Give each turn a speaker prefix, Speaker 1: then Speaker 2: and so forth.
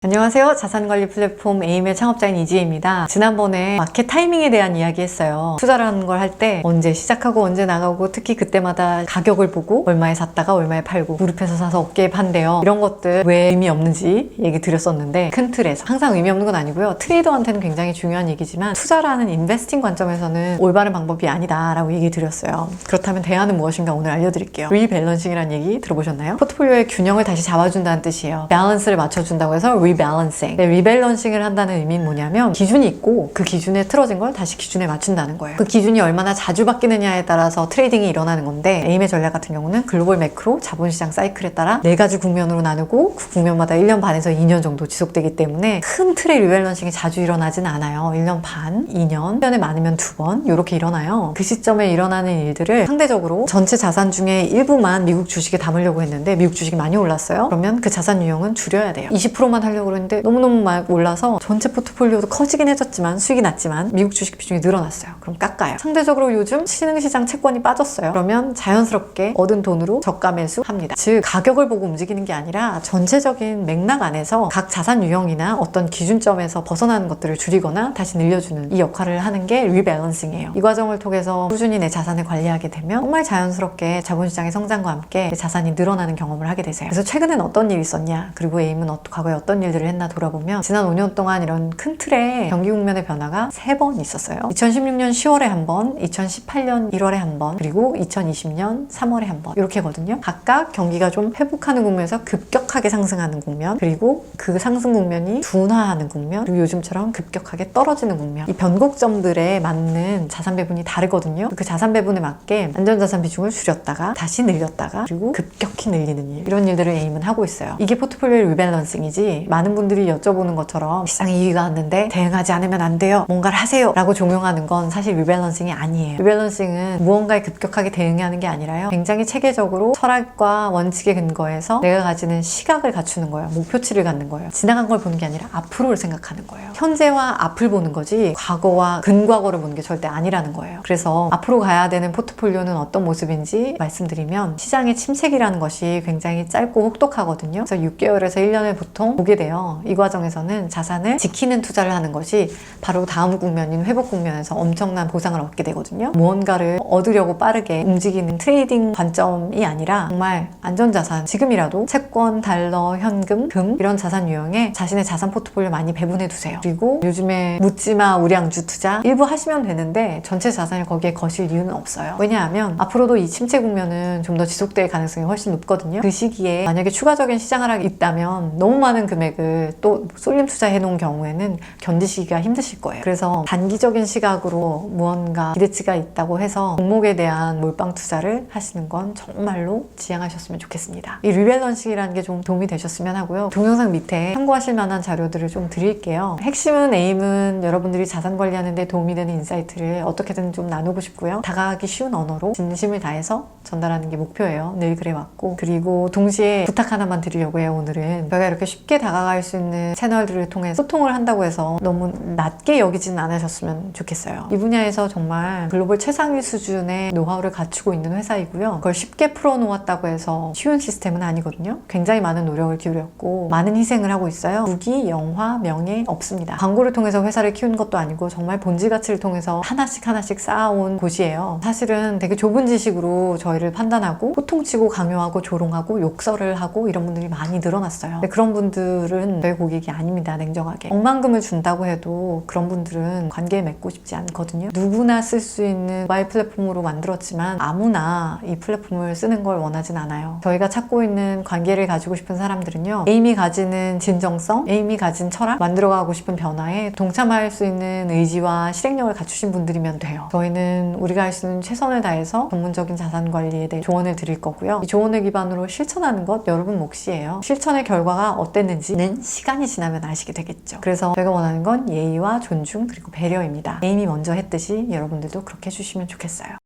Speaker 1: 안녕하세요. 자산관리 플랫폼 에임의 창업자인 이지혜입니다. 지난번에 마켓 타이밍에 대한 이야기 했어요. 투자라는 걸 할 때 언제 시작하고 언제 나가고 특히 그때마다 가격을 보고 얼마에 샀다가 얼마에 팔고 무릎에서 사서 어깨에 판대요. 이런 것들 왜 의미 없는지 얘기 드렸었는데 큰 틀에서 항상 의미 없는 건 아니고요. 트레이더한테는 굉장히 중요한 얘기지만 투자라는 인베스팅 관점에서는 올바른 방법이 아니다 라고 얘기 드렸어요. 그렇다면 대안은 무엇인가 오늘 알려드릴게요. 리밸런싱이라는 얘기 들어보셨나요? 포트폴리오의 균형을 다시 잡아준다는 뜻이에요. 밸런스를 맞춰준다고 해서 리밸런싱. 리밸런싱을 한다는 의미는 뭐냐면 기준이 있고 그 기준에 틀어진 걸 다시 기준에 맞춘다는 거예요. 그 기준이 얼마나 자주 바뀌느냐에 따라서 트레이딩이 일어나는 건데 에임의 전략 같은 경우는 글로벌 매크로 자본시장 사이클에 따라 4가지 국면으로 나누고 그 국면마다 1년 반에서 2년 정도 지속되기 때문에 큰 틀의 리밸런싱이 자주 일어나진 않아요. 1년 반, 2년, 1년에 많으면 2번 이렇게 일어나요. 그 시점에 일어나는 일들을 상대적으로 전체 자산 중에 일부만 미국 주식에 담으려고 했는데 미국 주식이 많이 올랐어요. 그러면 그 자산 유형은 줄여야 돼요. 20%만 하려고 그러는데 너무너무 막 올라서 전체 포트폴리오도 커지긴 해줬지만 수익이 났지만 미국 주식 비중이 늘어났어요. 그럼 깎아요. 상대적으로 요즘 신흥시장 채권이 빠졌어요. 그러면 자연스럽게 얻은 돈으로 저가 매수합니다. 즉 가격을 보고 움직이는 게 아니라 전체적인 맥락 안에서 각 자산 유형이나 어떤 기준점에서 벗어나는 것들을 줄이거나 다시 늘려주는 이 역할을 하는 게 리밸런싱이에요. 이 과정을 통해서 꾸준히 내 자산을 관리하게 되면 정말 자연스럽게 자본시장의 성장과 함께 내 자산이 늘어나는 경험을 하게 되세요. 그래서 최근엔 어떤 일이 있었냐, 그리고 에임은 과거에 어떤 일들을 했나 돌아보면 지난 5년 동안 이런 큰 틀의 경기 국면의 변화가 3번 있었어요. 2016년 10월에 한 번, 2018년 1월에 한 번, 그리고 2020년 3월에 한 번 이렇게거든요. 각각 경기가 좀 회복하는 국면에서 급격하게 상승하는 국면, 그리고 그 상승 국면이 둔화하는 국면, 그리고 요즘처럼 급격하게 떨어지는 국면. 이 변곡점들에 맞는 자산 배분이 다르거든요. 그 자산 배분에 맞게 안전자산 비중을 줄였다가 다시 늘렸다가 그리고 급격히 늘리는 일, 이런 일들을 에임은 하고 있어요. 이게 포트폴리오 리밸런싱이지 많은 분들이 여쭤보는 것처럼 시장에 이익이 왔는데 대응하지 않으면 안 돼요, 뭔가를 하세요 라고 종용하는 건 사실 리밸런싱이 아니에요. 리밸런싱은 무언가에 급격하게 대응하는 게 아니라요, 굉장히 체계적으로 철학과 원칙에 근거해서 내가 가지는 시각을 갖추는 거예요. 목표치를 갖는 거예요. 지나간 걸 보는 게 아니라 앞으로를 생각하는 거예요. 현재와 앞을 보는 거지 과거와 근과거를 보는 게 절대 아니라는 거예요. 그래서 앞으로 가야 되는 포트폴리오는 어떤 모습인지 말씀드리면 시장의 침체기라는 것이 굉장히 짧고 혹독하거든요. 그래서 6개월에서 1년을 보통 보게 돼요. 이 과정에서는 자산을 지키는 투자를 하는 것이 바로 다음 국면인 회복 국면에서 엄청난 보상을 얻게 되거든요. 무언가를 얻으려고 빠르게 움직이는 트레이딩 관점이 아니라 정말 안전자산, 지금이라도 채권, 달러, 현금, 금 이런 자산 유형에 자신의 자산 포트폴리오 많이 배분해 두세요. 그리고 요즘에 묻지마 우량주 투자 일부 하시면 되는데 전체 자산을 거기에 거실 이유는 없어요. 왜냐하면 앞으로도 이 침체 국면은 좀 더 지속될 가능성이 훨씬 높거든요. 그 시기에 만약에 추가적인 시장 하락이 있다면 너무 많은 금액을 또 쏠림 투자해 놓은 경우에는 견디시기가 힘드실 거예요. 그래서 단기적인 시각으로 무언가 기대치가 있다고 해서 종목에 대한 몰빵 투자를 하시는 건 정말로 지양하셨으면 좋겠습니다. 이 리밸런싱이라는 게 좀 도움이 되셨으면 하고요. 동영상 밑에 참고하실 만한 자료들을 좀 드릴게요. 핵심은 에임은 여러분들이 자산 관리하는 데 도움이 되는 인사이트를 어떻게든 좀 나누고 싶고요. 다가가기 쉬운 언어로 진심을 다해서 전달하는 게 목표예요. 늘 그래왔고, 그리고 동시에 부탁 하나만 드리려고 해요. 오늘은 저희가 이렇게 쉽게 다가갈 수 있는 채널들을 통해 소통을 한다고 해서 너무 낮게 여기지는 않으셨으면 좋겠어요. 이 분야에서 정말 글로벌 최상위 수준의 노하우를 갖추고 있는 회사이고요. 그걸 쉽게 풀어놓았다고 해서 쉬운 시스템은 아니거든요. 굉장히 많은 노력을 기울였고 많은 희생을 하고 있어요. 무기, 영화, 명예 없습니다. 광고를 통해서 회사를 키운 것도 아니고 정말 본질 가치를 통해서 하나씩 하나씩 쌓아온 곳이에요. 사실은 되게 좁은 지식으로 저희를 판단하고 호통치고 강요하고 조롱하고 욕설을 하고 이런 분들이 많이 늘어났어요. 근데 그런 분들은 저희 고객이 아닙니다. 냉정하게. 억만금을 준다고 해도 그런 분들은 관계 맺고 싶지 않거든요. 누구나 쓸 수 있는 모바일 플랫폼으로 만들었지만 아무나 이 플랫폼을 쓰는 걸 원하진 않아요. 저희가 찾고 있는 관계를 가지고 싶은 사람들은요, 에임이 가지는 진정성, 에임이 가진 철학, 만들어가고 싶은 변화에 동참할 수 있는 의지와 실행력을 갖추신 분들이면 돼요. 저희는 우리가 할 수 있는 최선을 다해서 전문적인 자산 관리에 대해 조언을 드릴 거고요. 이 조언을 기반으로 실천하는 것 여러분 몫이에요. 실천의 결과가 어땠는지는 시간이 지나면 아시게 되겠죠. 그래서 저희가 원하는 건 예의와 존중 그리고 배려입니다. 에임이 먼저 했듯이 여러분들도 그렇게 해주시면 좋겠어요.